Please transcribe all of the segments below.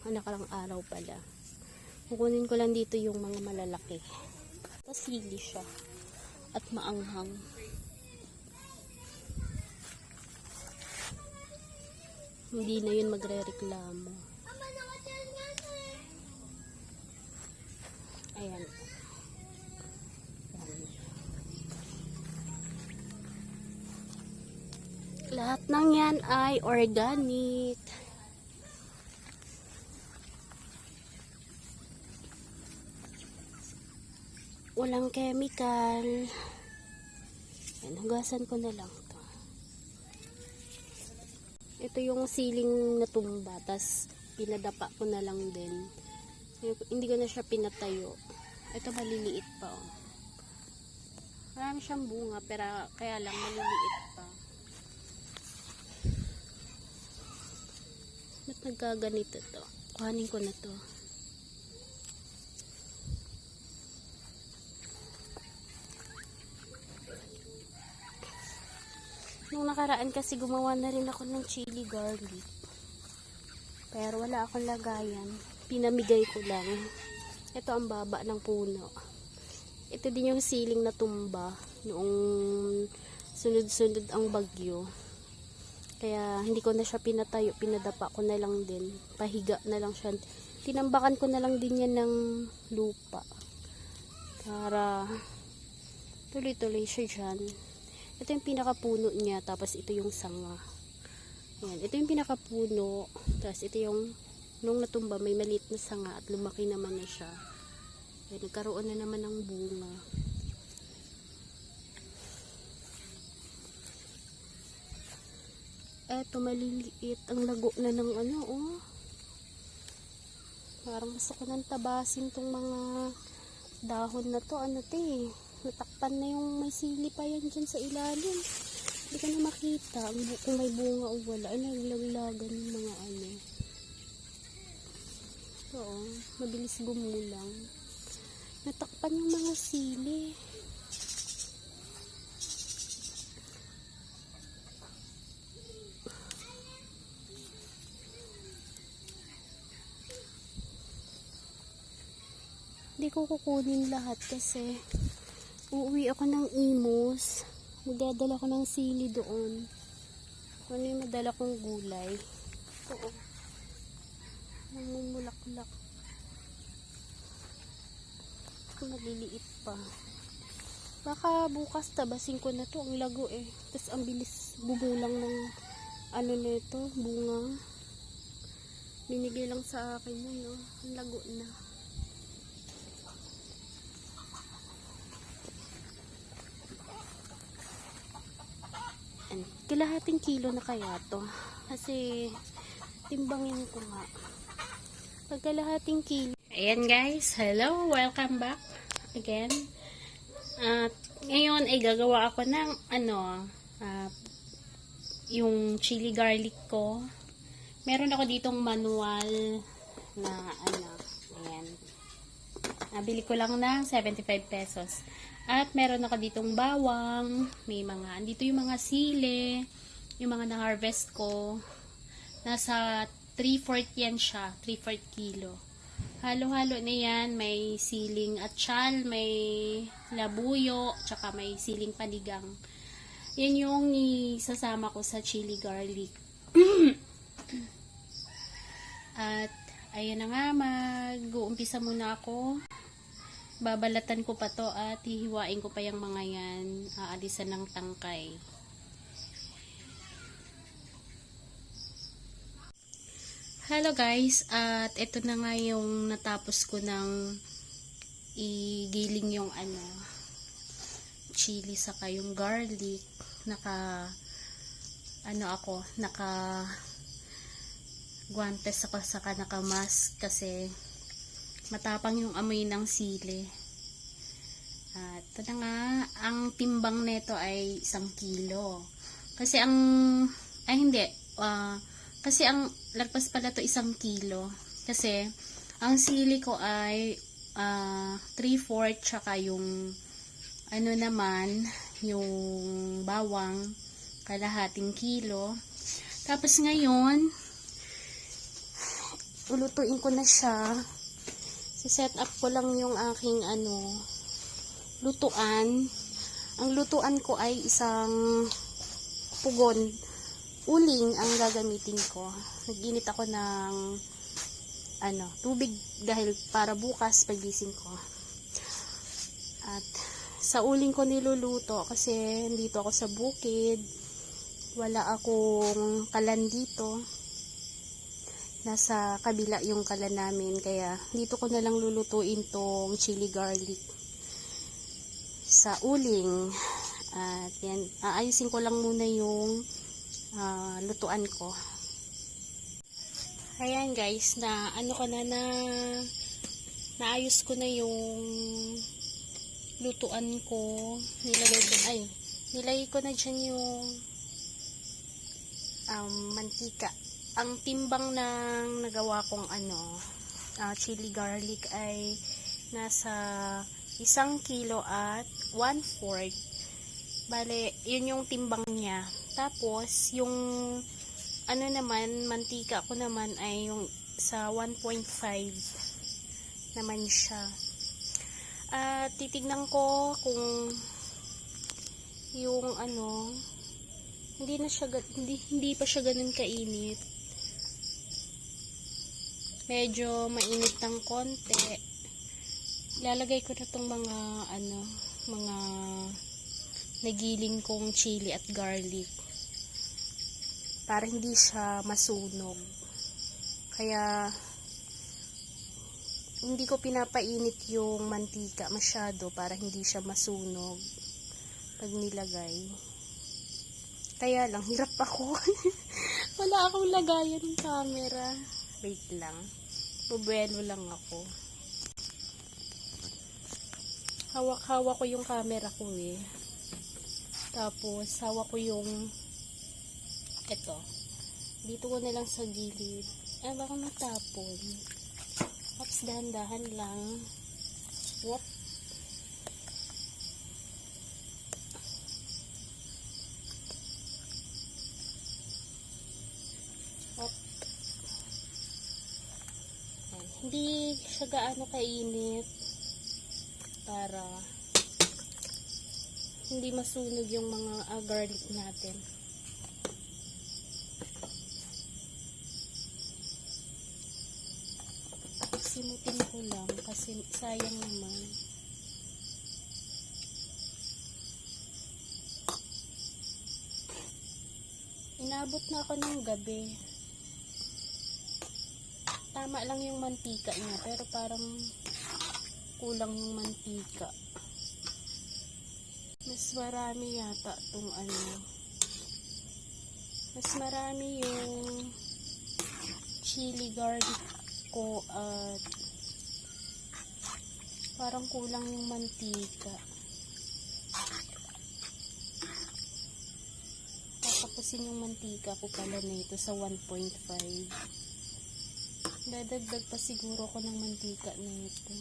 Nakarang araw pala. Kukunin ko lang dito yung mga malalaki. Pasili siya. At maanghang. Hindi na yun magre-reklamo. Ayan. Lahat ng yan ay organic. Walang chemical. Ayan, hugasan ko na lang to. Ito yung siling na tumba, tas pinadapa ko na lang din. Hindi ko na siya pinatayo. Ito maliliit pa, oh. Marami siyang bunga, pero kaya lang maliliit pa. Ba't nagkaganito to? Kuhanin ko na to. Nung nakaraan kasi gumawa na rin ako ng chili garlic. Pero wala akong lagayan. Pinamigay ko lang. Ito ang baba ng puno. Ito din yung siling na tumba noong sunod-sunod ang bagyo. Kaya hindi ko na siya pinatayo. Pinadapa ko na lang din. Pahiga na lang siya. Tinambakan ko na lang din yan ng lupa. Para tuloy-tuloy siya dyan. Ito yung pinakapuno niya, tapos ito yung sanga. Ayan, ito yung pinakapuno, tapos ito yung, nung natumba, may maliit na sanga at lumaki naman na siya. Ayan, nagkaroon na naman ng bunga. Eto, maliliit. Ang lago na ng ano, oh. Parang gusto ko nang tabasin tong mga dahon na to. Ano to eh. Natakpan na yung may sili pa yan dyan sa ilalim. Hindi ka na makita kung may bunga o wala. Ay, naglaglagan yung mga ano. Oo, mabilis gumulang. Natakpan yung mga sili. Hindi ko kukunin lahat kasi uuwi ako ng Imus. Magdadala ko ng sili doon. Ano yung madala kong gulay? Oo. Namumulaklak. Maliliit pa. Baka bukas tabasin ko na to. Ang lago eh. Tapos ang bilis bumulang ng ano na ito, bunga. Binigay lang sa akin yun, no? Ang lago na. Kalahating kilo na kaya to kasi timbangin ko nga pagkalahating kilo. Ayan guys, hello, welcome back again. At ngayon ay gagawa ako ng yung chili garlic ko. Meron ako ditong manual na ayan, nabili ko lang ng 75 pesos. At meron ako ditong bawang, may mga, andito yung mga sili, yung mga na-harvest ko. Nasa 3/4 yan siya, 3/4 kilo. Halo-halo na yan, may siling atsyal, may labuyo, tsaka may siling panigang. Yan yung isasama ko sa chili garlic. At ayan na nga, mag-uumpisa muna ako. Babalatan ko pa to at hihiwain ko pa yung mga yan. Aalisan ng tangkay. Hello guys, at ito na nga yung natapos ko ng igiling yung chili saka yung garlic. Naka guantes ako saka naka mask kasi matapang yung amoy ng sili. At ito na nga, ang timbang nito ay 1 kilo. Kasi kasi ang lagpas pala to 1 kilo. Kasi ang sili ko ay 3/4 tsaka yung yung bawang kalahating kilo. Tapos ngayon ulutuin ko na siya. Set up ko lang yung aking lutuan. Ang lutuan ko ay isang pugon. Uling ang gagamitin ko. Nag-init ako ng tubig dahil para bukas pagising ko. At sa uling ko niluluto kasi dito ako sa bukid. Wala akong kalan dito. Nasa kabila yung kalan namin. Kaya dito ko na lang lulutuin tong chili garlic sa uling. At yan, aayusin ko lang muna yung lutuan ko. Ayan guys, naayos ko na yung lutuan ko. Nilagay ko na dyan yung mantika. Ang timbang ng nagawa kong chili garlic ay nasa 1 kilo at 1/4. Bale, yun yung timbang niya. Tapos, yung mantika ko naman ay yung sa 1.5 naman siya. At titignan ko kung yung hindi pa siya ganun kainit. Medyo mainit ng konti. Ilalagay ko na tong mga nagiling kong chili at garlic para hindi siya masunog. Kaya hindi ko pinapainit yung mantika masyado para hindi siya masunog pag nilagay. Kaya lang hirap ako. Wala akong lagayan ng camera. Wait lang. Bubuelo lang ako. Hawak-hawak ko yung camera ko eh. Tapos hawak ko yung ito. Dito ko na lang sa gilid. Baka matapon. Ops, dahan-dahan lang. Whoop. Hindi siya gaano kainit para hindi masunog yung mga garlic natin. Simutin ko lang kasi sayang naman. Inabot na ako ng gabi. Tama lang yung mantika niya, pero parang kulang yung mantika. Mas marami yata itong mas marami yung chili garlic ko at parang kulang yung mantika. Tatapusin yung mantika ko pala na ito sa 1.5. Dadagdag pa siguro ko ng mantika na ito.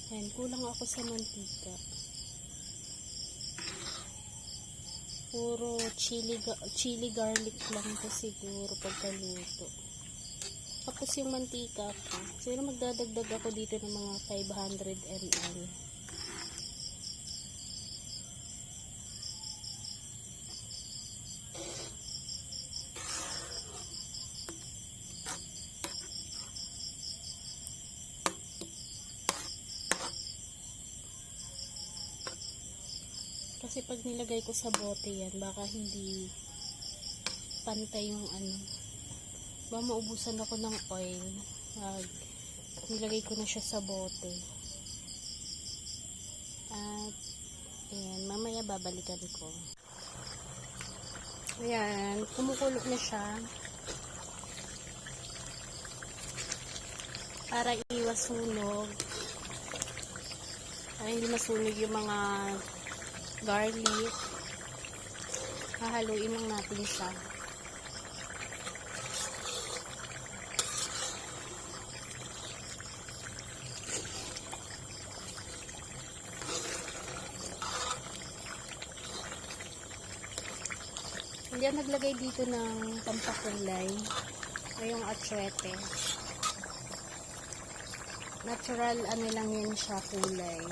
Ayan, kulang ako sa mantika. Puro chili garlic lang to siguro pagkaluto. Tapos yung mantika ko, siguro magdadagdag ako dito ng mga 500 ml. Kasi pag nilagay ko sa bote yan, baka hindi pantay yung baka maubusan ako ng oil. nilagay ko na siya sa bote. At ayan, mamaya babalikan ko. Ayan, kumukulo na siya. Para iwas sunog. Para hindi masunog yung mga garlic. Hahaluin lang natin siya. Hindi ako naglagay dito ng pampakulay. Ngayong atsuete. Natural ano lang yun siya, kulay.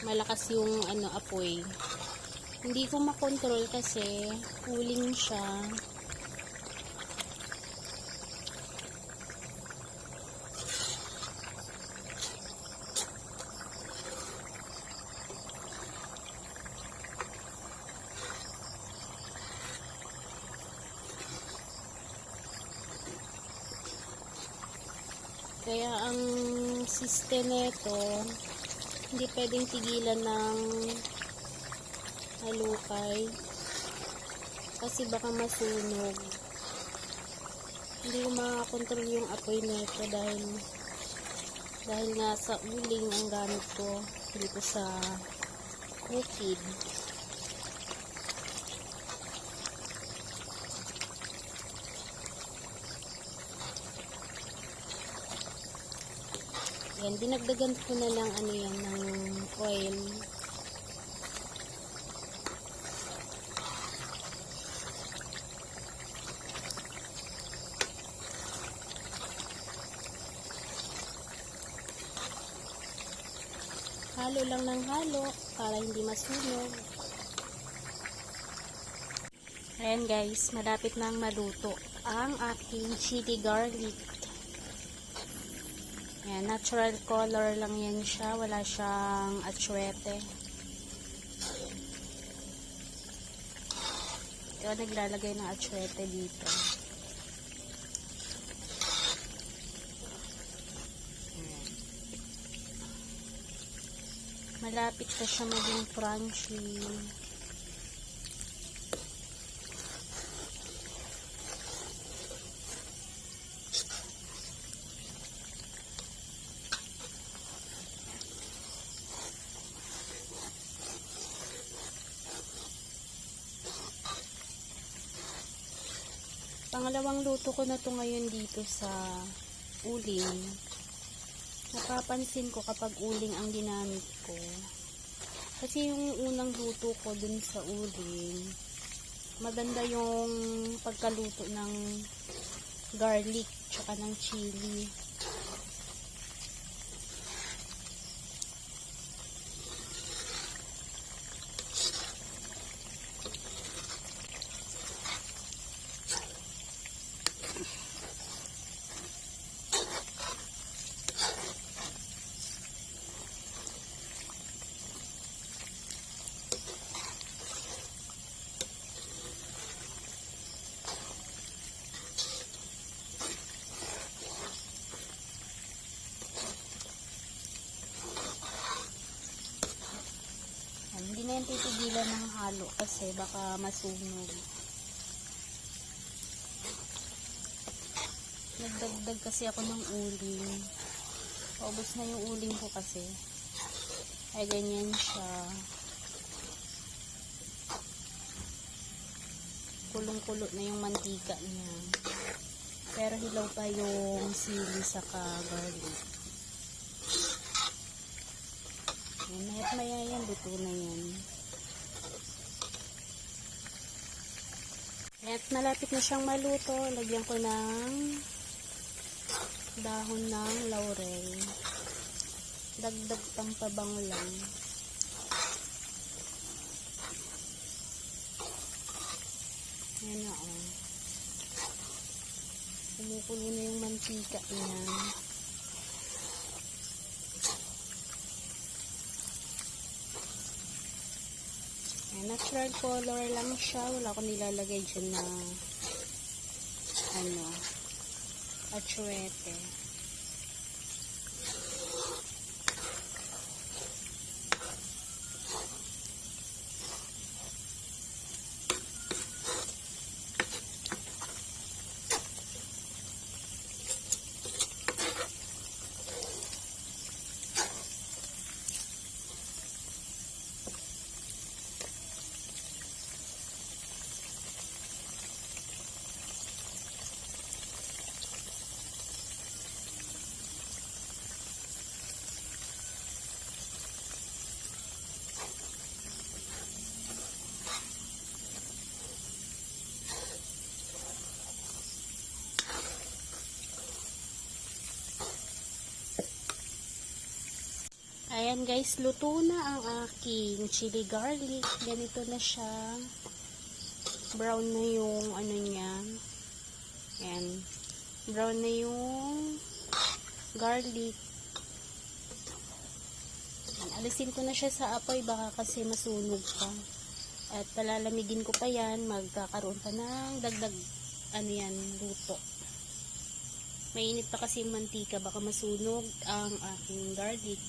Malakas yung ano, apoy. Hindi ko makontrol kasi cooling siya. Kaya ang system nito, hindi pwedeng tigilan ng halukay kasi baka masunog. Hindi ko makakontrol yung apoy nito dahil nga sa uling ang gamit ko dito sa cooking. Yan, dinagdagan ko na lang ano yan, ng oil. Halo lang ng halo para hindi masunog. Ayan guys, malapit nang maluto ang aking chili garlic. Ayan, natural color lang yan siya. Wala siyang atsuete. Ito naglalagay ng atsuete dito. Ayan. Malapit na siya maging crunchy. Pangalawang luto ko na to ngayon dito sa uling. Napapansin ko kapag uling ang ginamit ko. Kasi yung unang luto ko dun sa uling, maganda yung pagkaluto ng garlic tsaka ng chili. Hindi na yung titigilan ng halo kasi baka masunog. Nagdagdag kasi ako ng uling. Paubos na yung uling ko kasi. Ay ganyan siya. Kulong-kulo na yung mantika niya. Pero hilaw pa yung sili saka garlic. Mayat maya yan, luto na yan. At malapit na siyang maluto, lagyan ko ng dahon ng laurel. Dagdag pampabango lang. Ayan na o. Kumukulo na yung mantika niya. Ayan, natural color lang siya. Wala akong nilalagay dyan na atsuete. Ayan guys, luto na ang aking chili garlic. Ganito na siya. Brown na yung niya. Ayan. Brown na yung garlic. Ayan, alisin ko na siya sa apoy baka kasi masunog pa. At palalamigin ko pa yan. Magkakaroon pa ng dagdag luto. Mainit pa kasi yung mantika. Baka masunog ang aking garlic.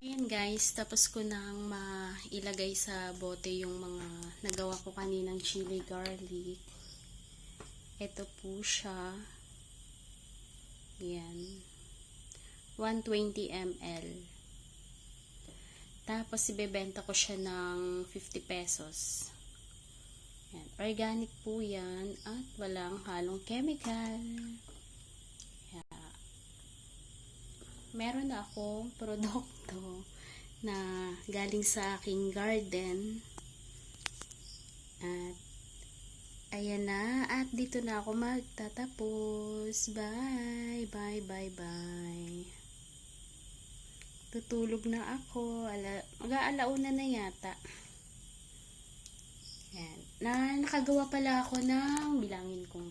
Ayan guys, tapos ko nang mailagay sa bote yung mga nagawa ko kaninang chili garlic. Ito po siya. Ayan. 120 ml. Tapos ibebenta ko siya ng 50 pesos. Ayan. Organic po yan at walang halong chemical. Meron na akong produkto na galing sa aking garden. At ayan na. At dito na ako magtatapos. Bye, bye, bye, bye. Tutulog na ako. Mag-aalauna na yata. Ayan. Nakagawa pala ako ng, bilangin ko.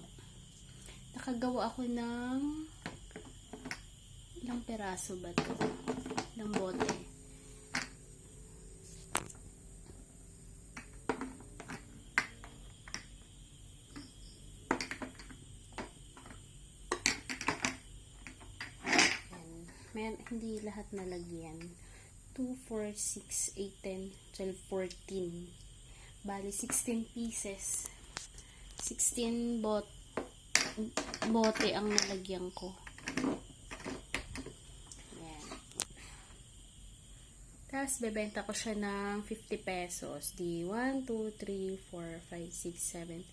Nakagawa ako ng ilang peraso ba ito? Ilang bote? Hindi lahat nalagyan. 2, 4, 6, 8, 10, 12, 14. Bali, 16 pieces. 16 bote ang nalagyan ko. Tapos, bebenta ko siya ng 50 pesos. Di 1, 2, 3, 4, 5, 6, 7.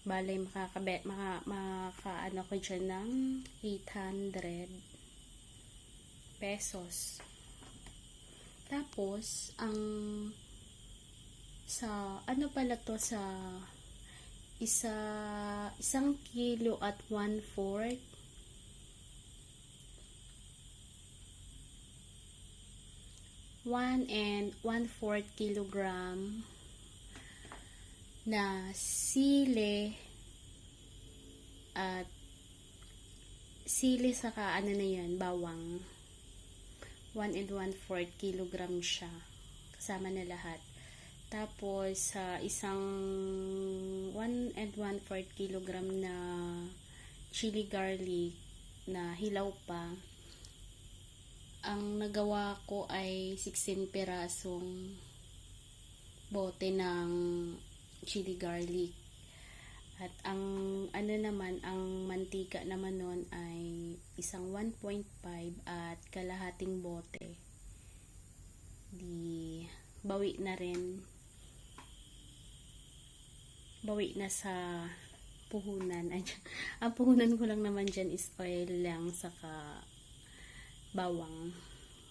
Balay, makaano ko dyan ng 800 pesos. Tapos, sa isang kilo at 1/4, 1 and 1/4 kilogram na sili at saka bawang. 1 and 1/4 kilogram siya. Kasama na lahat. Tapos, sa isang 1 and 1/4 kilogram na chili garlic na hilaw pa, ang nagawa ko ay 16 pirasong bote ng chili garlic. At ang ang mantika naman nun ay isang 1.5 at kalahating bote. Di bawi na rin. Bawi na sa puhunan. Ang puhunan ko lang naman dyan is oil lang saka bawang.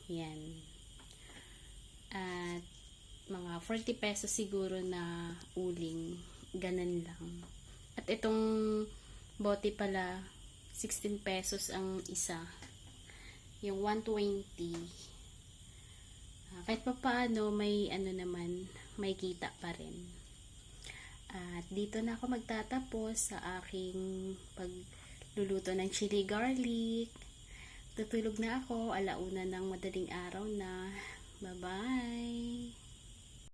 Yan. At mga 40 pesos siguro na uling. Ganun lang. At itong bote pala, 16 pesos ang isa. Yung 120. Kahit pa paano, may may kita pa rin. At dito na ako magtatapos sa aking pagluluto ng chili garlic. Tutulog na ako, alauna ng madaling araw na. Bye-bye!